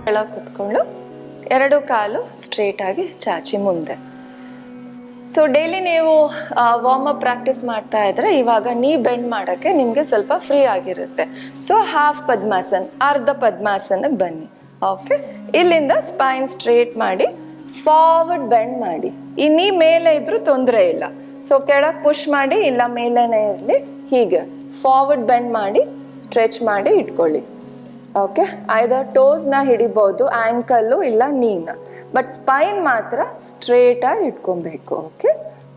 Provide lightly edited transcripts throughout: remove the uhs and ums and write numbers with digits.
ಕೆಳಗೆ ಕುತ್ಕೊಂಡು ಎರಡು ಕಾಲು ಸ್ಟ್ರೇಟ್ ಆಗಿ ಚಾಚಿ ಮುಂದೆ. ಸೊ ಡೈಲಿ ನೀವು ವಾರ್ಮ್ ಅಪ್ ಪ್ರಾಕ್ಟೀಸ್ ಮಾಡ್ತಾ ಇದ್ರೆ ಇವಾಗ ನೀ ಬೆಂಡ್ ಮಾಡೋಕ್ಕೆ ನಿಮಗೆ ಸ್ವಲ್ಪ ಫ್ರೀ ಆಗಿರುತ್ತೆ. ಸೊ ಹಾಫ್ ಪದ್ಮಾಸನ್, ಅರ್ಧ ಪದ್ಮಾಸನಕ್ಕೆ ಬನ್ನಿ. ಓಕೆ, ಇಲ್ಲಿಂದ ಸ್ಪೈನ್ ಸ್ಟ್ರೇಟ್ ಮಾಡಿ ಫಾರ್ವರ್ಡ್ ಬೆಂಡ್ ಮಾಡಿ. ಈ ನೀ ಮೇಲೆ ಇದ್ರೂ ತೊಂದರೆ ಇಲ್ಲ. ಸೊ ಕೆಳಗೆ ಪುಷ್ ಮಾಡಿ, ಇಲ್ಲ ಮೇಲೇನೆ ಇರಲಿ, ಹೀಗೆ ಫಾರ್ವರ್ಡ್ ಬೆಂಡ್ ಮಾಡಿ ಸ್ಟ್ರೆಚ್ ಮಾಡಿ ಇಟ್ಕೊಳ್ಳಿ. ಓಕೆ, ಐದರ್ ಟೋಸ್ನ ಹಿಡಿಬೋದು, ಆ್ಯಂಕಲ್ಲು ಇಲ್ಲ ನೀನ, ಬಟ್ ಸ್ಪೈನ್ ಮಾತ್ರ ಸ್ಟ್ರೇಟಾಗಿ ಇಟ್ಕೊಬೇಕು. Okay,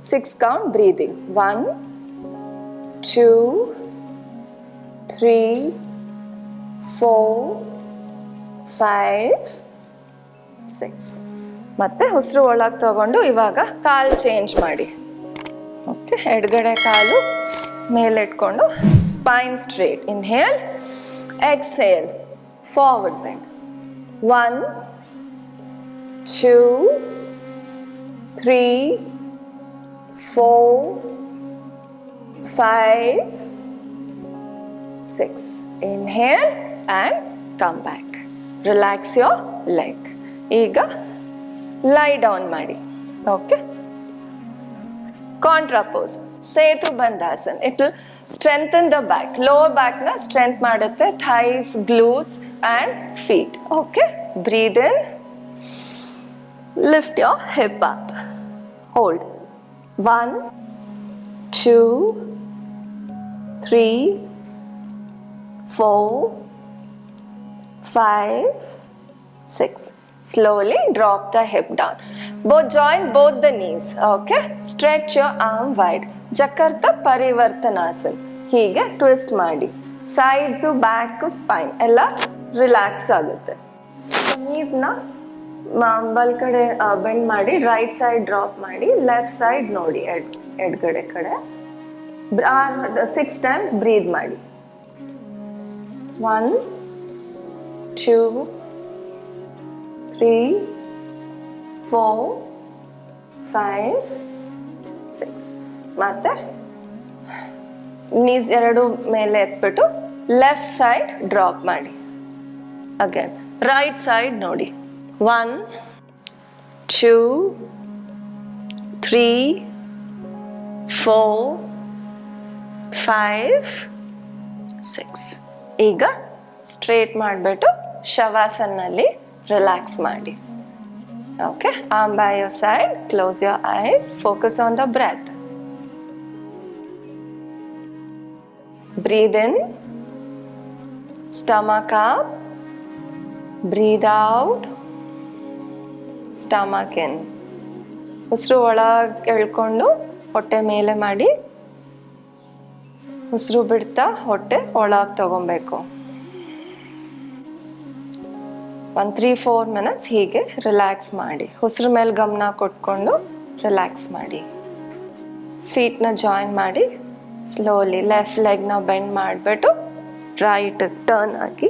6 count breathing. 1 2 3 4 5 6. ಮತ್ತೆ ಉಸಿರು ಒಳಗೆ ತಗೊಂಡು ಇವಾಗ ಕಾಲು ಚೇಂಜ್ ಮಾಡಿ. ಓಕೆ, ಎಡಗಡೆ ಕಾಲು ಮೇಲೆ ಇಟ್ಕೊಂಡು spine straight. Inhale, exhale, forward bend. 1 2 3 4 5 6. Inhale and come back. Relax your leg. ಈಗ ಲೈ ಡೌನ್ ಮಾಡಿ. Okay, counter pose, Setu Bandhasan. It will strengthen the back. Lower back na strength ಮಾಡುತ್ತೆ, thighs, glutes and feet. Okay, breathe in, lift your hip up, hold. 1 2 3 4 5 6. Slowly drop the hip down. Join both the knees. Okay, stretch your arm wide. Jakarta Parivartanasana. ಹೀಗೆ twist ಮಾಡಿ. Sides, back, Spain ಎಲ್ಲ relax ಆಗುತ್ತೆ. ನೀವನ್ನ ಬಲ್ಕಡೆ bend ಮಾಡಿ, right side drop ಮಾಡಿ, left side ನೋಡಿ, ಎಡಗಡೆ ಕಡೆ 6 times ಬ್ರೀದ್ ಮಾಡಿ. 1 2 3 4 5 6. ಮತ್ತೆ ನೀಸ್ ಎರಡು ಮೇಲೆ ಎತ್ಬಿಟ್ಟು ಲೆಫ್ಟ್ ಸೈಡ್ ಡ್ರಾಪ್ ಮಾಡಿ. ಅಗೇನ್ ರೈಟ್ ಸೈಡ್ ನೋಡಿ. 1 2 3 4 5 6. ಈಗ ಸ್ಟ್ರೇಟ್ ಮಾಡಿಬಿಟ್ಟು ಶವಾಸನಲ್ಲಿ ರಿಲ್ಯಾಕ್ಸ್ ಮಾಡಿ. Okay, arm by your side, close your eyes, focus on the breath. Breathe in, stomach up, breathe out, stomach in. ಉಸಿರು ಒಳಗೆ ಎಳ್ಕೊಂಡು ಹೊಟ್ಟೆ ಮೇಲೆ ಮಾಡಿ, ಉಸಿರು ಬಿಡ್ತಾ ಹೊಟ್ಟೆ ಒಳಗೆ ತಗೊಬೇಕು. 1 3-4 minutes ಹೀಗೆ ರಿಲ್ಯಾಕ್ಸ್ ಮಾಡಿ. ಉಸಿರು ಮೇಲೆ ಗಮನ ಕೊಟ್ಕೊಂಡು ರಿಲ್ಯಾಕ್ಸ್ ಮಾಡಿ. ಫೀಟ್ನ ಜಾಯಿನ್ ಮಾಡಿ, ಸ್ಲೋಲಿ ಲೆಫ್ಟ್ ಲೆಗ್ನ ಬೆಂಡ್ ಮಾಡಿಬಿಟ್ಟು ರೈಟ್ ಟರ್ನ್ ಆಗಿ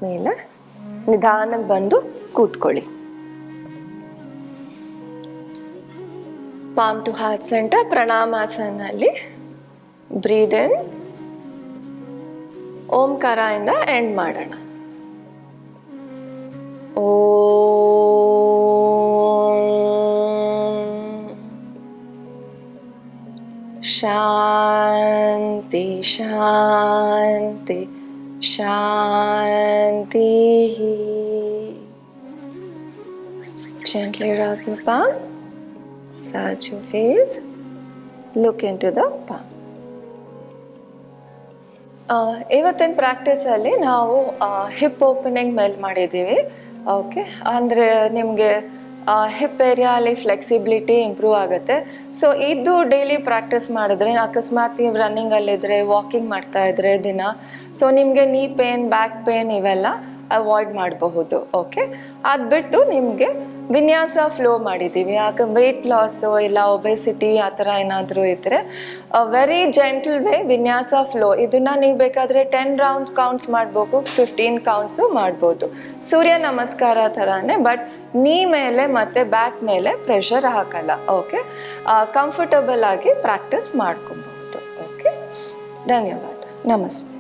ಮೇಲೆ ನಿಧಾನಕ್ಕೆ ಬಂದು ಕೂತ್ಕೊಳ್ಳಿ. ಪಾಮ್ ಟು ಹಾರ್ಟ್ ಸೆಂಟರ್, ಪ್ರಣಾಮಾಸನಲ್ಲಿ ಬ್ರೀದ್ ಇನ್, ಓಂಕಾರ ಇಂದ ಎಂಡ್ ಮಾಡೋಣ. ಶಾಂತಿ ಶಾಂತಿ ಶಾಂತಿ. Gently rub your palm, massage your face, look into the palm. ಇವತ್ತಿನ ಪ್ರಾಕ್ಟೀಸಲ್ಲಿ ನಾವು ಹಿಪ್ ಓಪನಿಂಗ್ ಮೇಲೆ ಮಾಡಿದ್ದೀವಿ. ಓಕೆ, ಅಂದರೆ ನಿಮಗೆ ಹಿಪ್ ಏರಿಯಾಲಿ ಫ್ಲೆಕ್ಸಿಬಿಲಿಟಿ ಇಂಪ್ರೂವ್ ಆಗುತ್ತೆ. ಸೊ ಇದು ಡೈಲಿ ಪ್ರಾಕ್ಟೀಸ್ ಮಾಡಿದ್ರೆ, ಅಕಸ್ಮಾತ್ ನೀವು ರನ್ನಿಂಗಲ್ಲಿದ್ದರೆ, ವಾಕಿಂಗ್ ಮಾಡ್ತಾ ಇದ್ರೆ ದಿನ, ಸೊ ನಿಮಗೆ ನೀ ಪೇನ್, ಬ್ಯಾಕ್ ಪೇನ್ ಇವೆಲ್ಲ ಅವಾಯ್ಡ್ ಮಾಡಬಹುದು. ಓಕೆ, ಅದು ಬಿಟ್ಟು ನಿಮಗೆ ವಿನ್ಯಾಸ ಫ್ಲೋ ಮಾಡಿದ್ದೀವಿ. ಯಾಕೆ ವೆಯ್ಟ್ ಲಾಸು ಇಲ್ಲ ಒಬೆಸಿಟಿ ಆ ಥರ ಏನಾದರೂ ಇದ್ದರೆ ವೆರಿ ಜೆಂಟಲ್ ವೇ ವಿನ್ಯಾಸ ಫ್ಲೋ, ಇದನ್ನು ನೀವು ಬೇಕಾದರೆ 10 ರೌಂಡ್ಸ್ ಕೌಂಟ್ಸ್ ಮಾಡ್ಬೋದು, 15 ಕೌಂಟ್ಸು ಮಾಡ್ಬೋದು. ಸೂರ್ಯ ನಮಸ್ಕಾರ ಥರನೇ, ಬಟ್ ನೀ ಮೇಲೆ ಮತ್ತು ಬ್ಯಾಕ್ ಮೇಲೆ ಪ್ರೆಷರ್ ಹಾಕಲ್ಲ. ಓಕೆ, ಕಂಫರ್ಟಬಲ್ ಆಗಿ ಪ್ರಾಕ್ಟೀಸ್ ಮಾಡ್ಕೊಬೋದು. ಓಕೆ, ಧನ್ಯವಾದ, ನಮಸ್ತೆ.